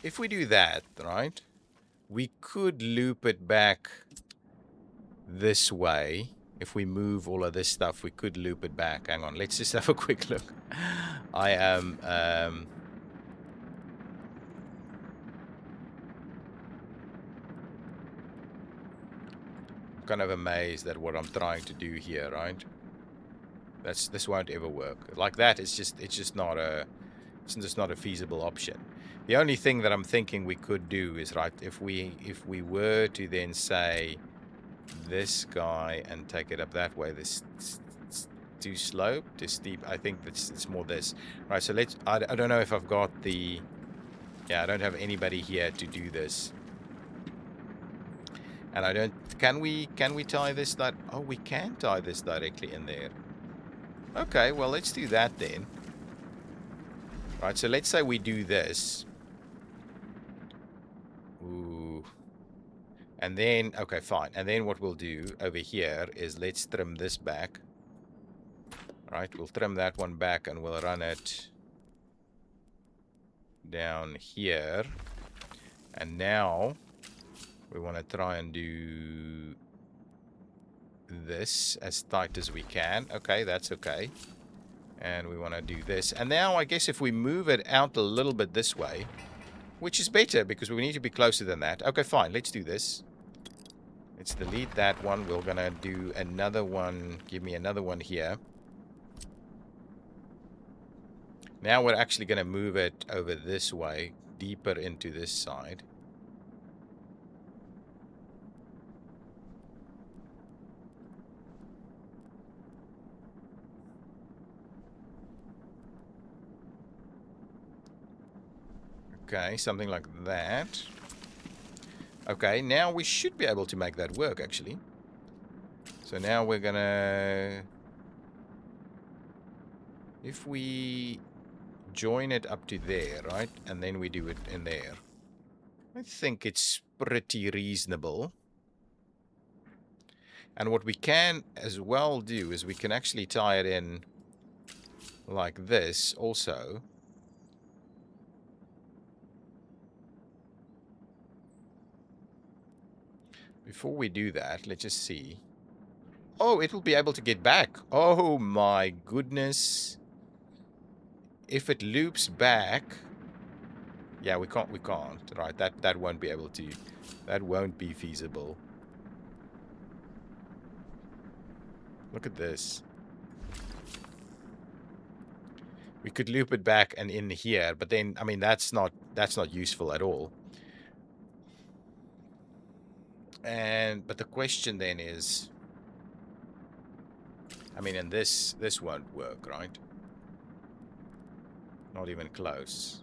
If we do that, right, we could loop it back this way. If we move all of this stuff, we could loop it back. Hang on, let's just have a quick look. I am kind of amazed at what I'm trying to do here, right? This won't ever work. Like that, it's just not a feasible option. The only thing that I'm thinking we could do is, right, if we were to then say this guy and take it up that way, this too slope, too steep. I think it's more this. Right, so I don't know if I've got the, yeah, I don't have anybody here to do this. And I don't, can we tie this, oh, we can tie this directly in there. Okay, well, let's do that then. Right, so let's say we do this. Ooh. And then, okay, fine. And then what we'll do over here is let's trim this back. Right, we'll trim that one back and we'll run it down here. And now we want to try and do this as tight as we can. Okay, that's okay. And we want to do this. And now I guess if we move it out a little bit this way, which is better because we need to be closer than that. Okay, fine. Let's do this. Let's delete that one. We're going to do another one. Give me another one here. Now we're actually going to move it over this way, deeper into this side. Okay, something like that. Okay, now we should be able to make that work, actually. So now we're gonna... If we join it up to there, right? And then we do it in there. I think it's pretty reasonable. And what we can as well do is we can actually tie it in like this also. Before we do that, let's just see. Oh, it will be able to get back. Oh my goodness. If it loops back... Yeah, we can't. Right, that won't be able to... That won't be feasible. Look at this. We could loop it back and in here, but then, I mean, that's not useful at all. But the question then is... I mean, and this won't work, right? Not even close.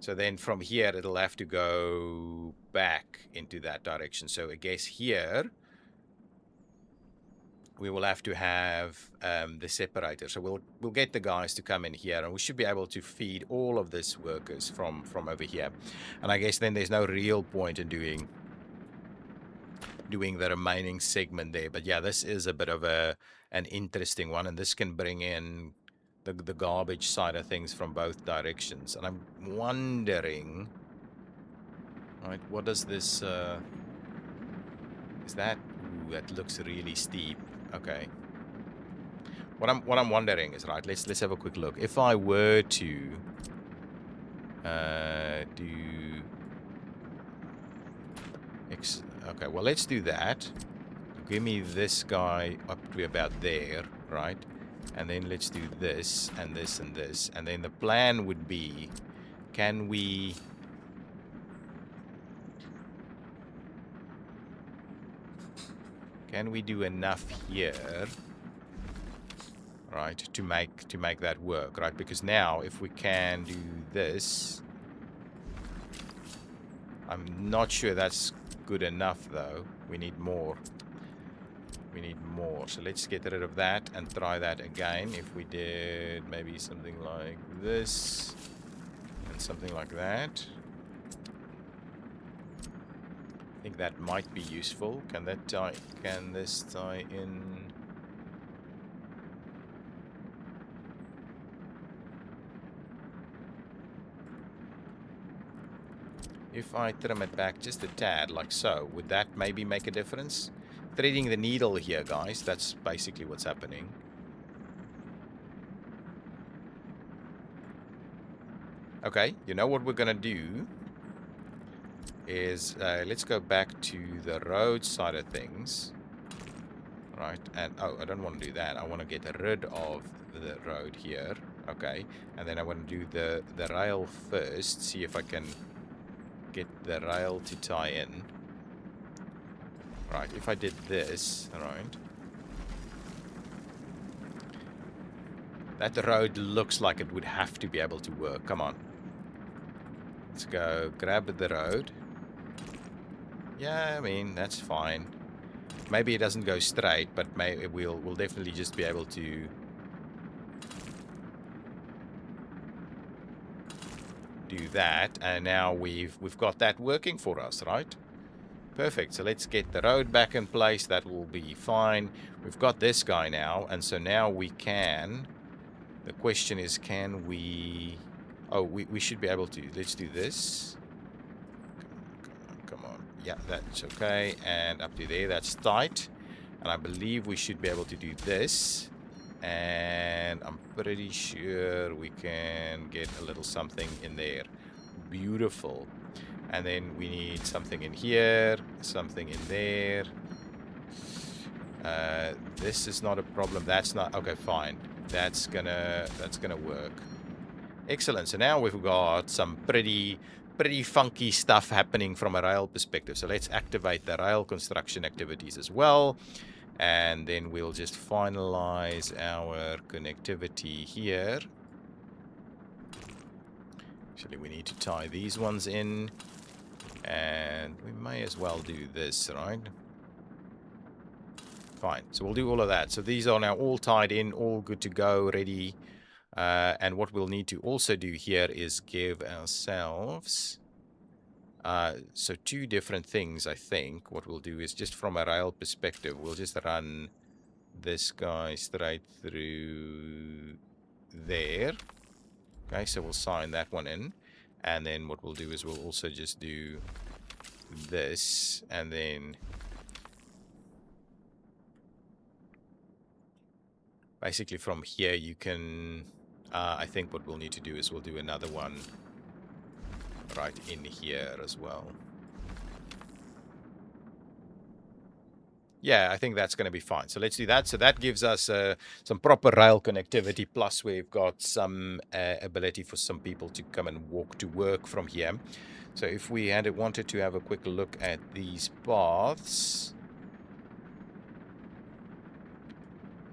So then from here, it'll have to go back into that direction. So I guess here, we will have to have the separator. So we'll get the guys to come in here, and we should be able to feed all of these workers from over here. And I guess then there's no real point in doing the remaining segment there. But yeah, this is a bit of an interesting one, and this can bring in the garbage side of things from both directions. And I'm wondering, right, what does this is that... Ooh, that looks really steep. Okay, what I'm wondering is, right, let's have a quick look. If I were to do okay, well, let's do that. Give me this guy up to about there, right? And then let's do this and this and this. And then the plan would be, can we... Can we do enough here, right, to make that work, right? Because now, if we can do this... I'm not sure that's good enough, though. We need more. We need more. So let's get rid of that and try that again. If we did maybe something like this and something like that. I think that might be useful. Can this tie in? If I trim it back just a tad, like so, would that maybe make a difference? Threading the needle here, guys. That's basically what's happening. Okay, you know what we're gonna do is let's go back to the road side of things, right? And oh, I don't want to do that. I want to get rid of the road here. Okay, and then I want to do the rail first. See if I can get the rail to tie in. Right, if I did this, right, that road looks like it would have to be able to work. Come on. Let's go grab the road. Yeah, I mean, that's fine. Maybe it doesn't go straight, but we'll definitely just be able to do that. And now we've got that working for us, right? Perfect. So let's get the road back in place. That will be fine. We've got this guy now, and so now we can... The question is, can we... Oh, we should be able to. Let's do this. Come on. Yeah, that's okay. And up to there, that's tight. And I believe we should be able to do this. And I'm pretty sure we can get a little something in there. Beautiful. And then we need something in here, something in there. This is not a problem. That's not... Okay, fine. That's gonna work. Excellent. So now we've got some pretty funky stuff happening from a rail perspective. So let's activate the rail construction activities as well. And then we'll just finalize our connectivity here. Actually, we need to tie these ones in. And we may as well do this, right? Fine. So we'll do all of that. So these are now all tied in, all good to go, ready. And what we'll need to also do here is give ourselves... so two different things, I think. What we'll do is just from a rail perspective, we'll just run this guy straight through there. Okay, so we'll sign that one in. And then what we'll do is we'll also just do this. And then basically from here you can... I think what we'll need to do is we'll do another one right in here as well. Yeah, I think that's going to be fine. So let's do that. So that gives us some proper rail connectivity. Plus we've got some ability for some people to come and walk to work from here. So if we wanted to have a quick look at these paths.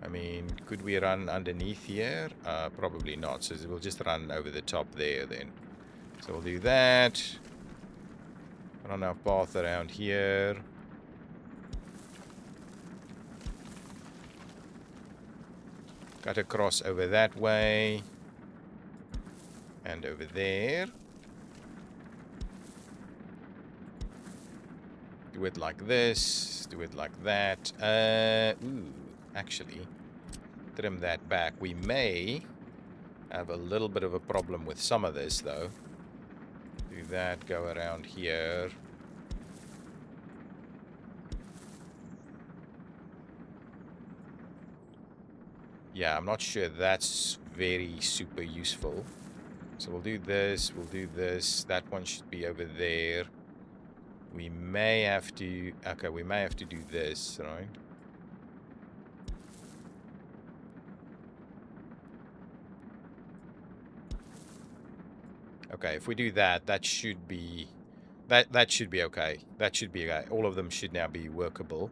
I mean, could we run underneath here? Probably not. So we'll just run over the top there then. So we'll do that. Run our path around here. Cut across over that way. And over there. Do it like this. Do it like that. Ooh, actually, trim that back. We may have a little bit of a problem with some of this, though. Do that, go around here. Yeah, I'm not sure that's very super useful. So we'll do this, we'll do this. That one should be over there. We may have to... Okay, we may have to do this, right? Okay, if we do that, that should be... That should be okay. That should be okay. All of them should now be workable.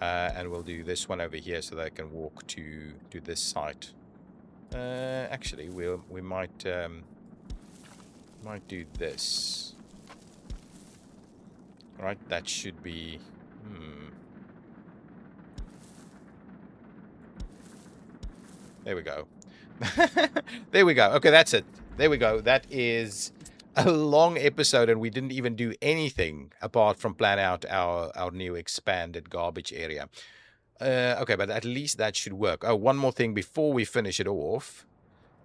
And we'll do this one over here so they can walk to this site. Actually, we might do this. Right, that should be... There we go. There we go. Okay, that's it. There we go. That is a long episode, and we didn't even do anything apart from plan out our new expanded garbage area. Okay, but at least that should work. Oh, one more thing before we finish it off.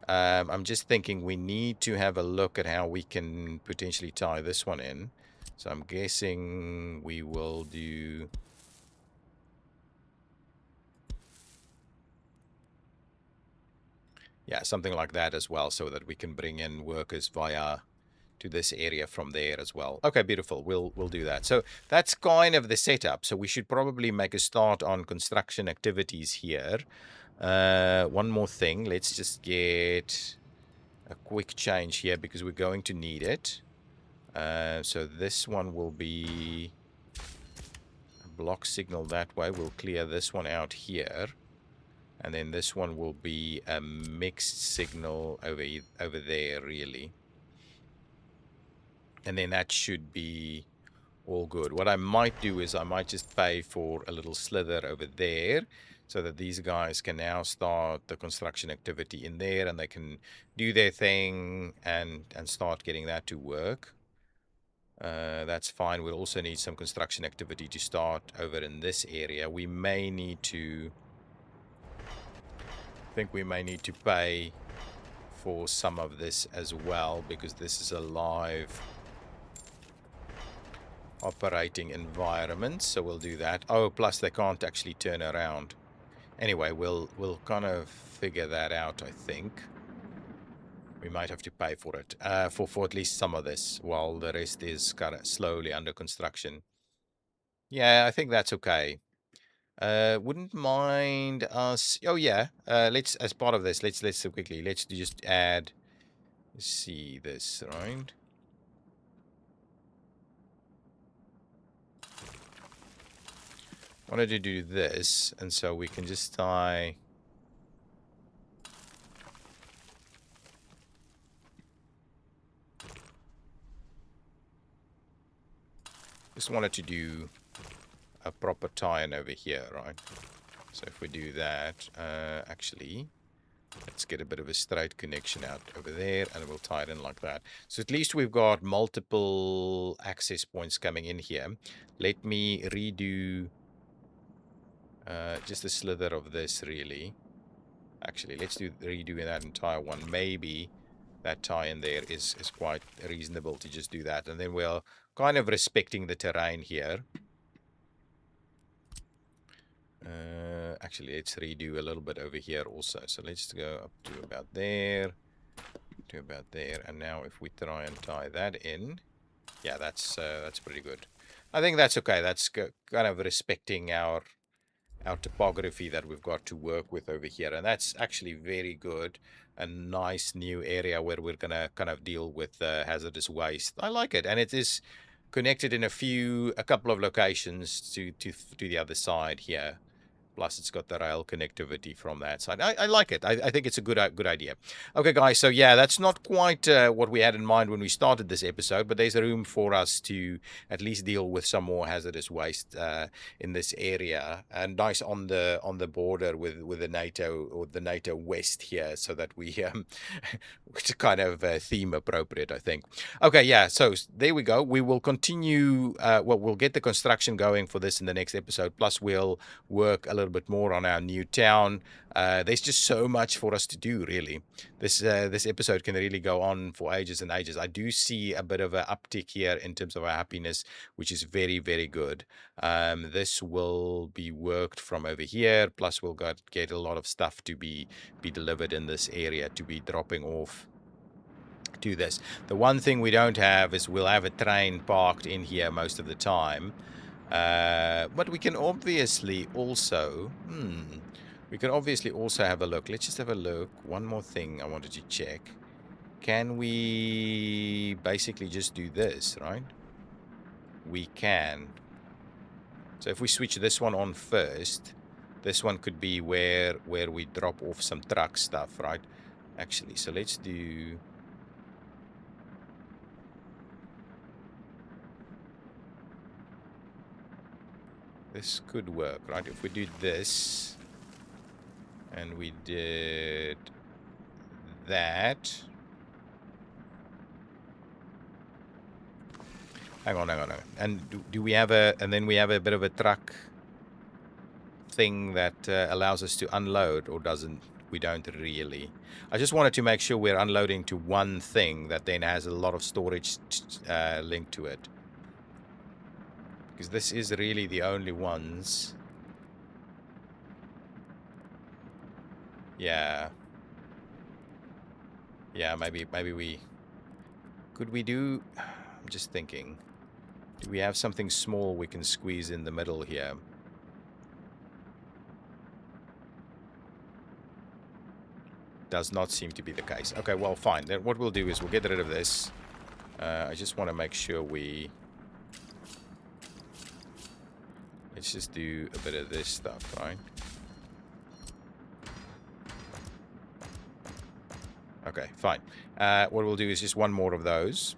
I'm just thinking we need to have a look at how we can potentially tie this one in. So I'm guessing we will do... Yeah, something like that as well, so that we can bring in workers via to this area from there as well. Okay, beautiful. We'll do that. So that's kind of the setup. So we should probably make a start on construction activities here. One more thing. Let's just get a quick change here because we're going to need it. So this one will be a block signal that way. We'll clear this one out here. And then this one will be a mixed signal over there, really. And then that should be all good. What I might do is I might just pay for a little slither over there so that these guys can now start the construction activity in there and they can do their thing and start getting that to work. That's fine. We'll also need some construction activity to start over in this area. We may need to... I think we may need to pay for some of this as well because this is a live operating environment, so we'll do that. Oh, plus they can't actually turn around. Anyway, we'll kind of figure that out, I think. We might have to pay for it, for at least some of this, while the rest is kind of slowly under construction. Yeah, I think that's okay. Wouldn't mind us... Oh, yeah. Let's, as part of this, let's quickly, let's just add... Let's see this, right? Wanted to do this, and so we can just tie... Just wanted to do a proper tie-in over here, right? So if we do that, actually, let's get a bit of a straight connection out over there, and we'll tie it in like that. So at least we've got multiple access points coming in here. Let me redo just a slither of this, really. Actually, let's redo that entire one. Maybe that tie in there is quite reasonable to just do that. And then we're kind of respecting the terrain here. Actually, let's redo a little bit over here also. So let's go up to about there, to about there, and now if we try and tie that in, yeah, that's pretty good. I think that's okay. That's kind of respecting our topography that we've got to work with over here, and that's actually very good. A nice new area where we're gonna kind of deal with hazardous waste. I like it, and it is connected in a couple of locations to the other side here. Plus, it's got the rail connectivity from that side. I like it. I think it's a good idea. Okay, guys. So, yeah, that's not quite what we had in mind when we started this episode, but there's a room for us to at least deal with some more hazardous waste in this area. And nice on the border with the NATO or the NATO West here, so that we it's kind of theme appropriate, I think. Okay, yeah. So there we go. We will continue. We'll get the construction going for this in the next episode. Plus, we'll work a little bit more on our new town. There's just so much for us to do, really. This episode can really go on for ages and ages. I do see a bit of an uptick here in terms of our happiness, which is very, very good. This will be worked from over here. Plus, we'll get a lot of stuff to be delivered in this area, to be dropping off to this. The one thing we don't have is we'll have a train parked in here most of the time. But we can obviously also have a look. Let's just have a look. One more thing I wanted to check. Can we basically just do this, right? We can. So if we switch this one on first, this one could be where we drop off some truck stuff, right? Actually, so let's do... This could work, right? If we do this, and we did that. Hang on. And do we have and then we have a bit of a truck thing that allows us to unload, or doesn't? We don't really. I just wanted to make sure we're unloading to one thing that then has a lot of storage linked to it. Because this is really the only ones. Yeah. Yeah, maybe we... Could we do... I'm just thinking. Do we have something small we can squeeze in the middle here? Does not seem to be the case. Okay, well, fine. Then what we'll do is we'll get rid of this. I just want to make sure we... Let's just do a bit of this stuff, right? Okay, fine. What we'll do is just one more of those.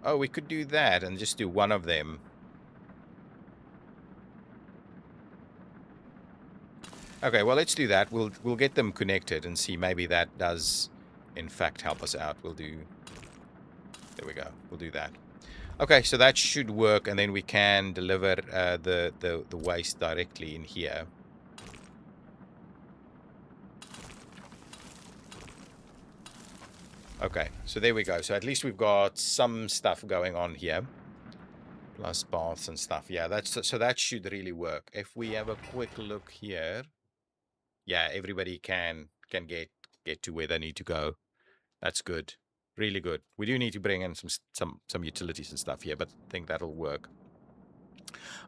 Oh, we could do that and just do one of them. Okay, well, let's do that. We'll get them connected and see. Maybe that does, in fact, help us out. We'll do... There we go. We'll do that. Okay, so that should work, and then we can deliver the waste directly in here. Okay, so there we go. So at least we've got some stuff going on here. Plus baths and stuff. Yeah, so that should really work. If we have a quick look here... Yeah, everybody can get to where they need to go. That's good. Really good. We do need to bring in some utilities and stuff here, but I think that'll work.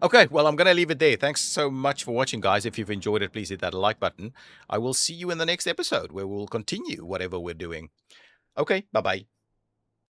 Okay, well, I'm going to leave it there. Thanks so much for watching, guys. If you've enjoyed it, please hit that like button. I will see you in the next episode where we'll continue whatever we're doing. Okay, bye-bye.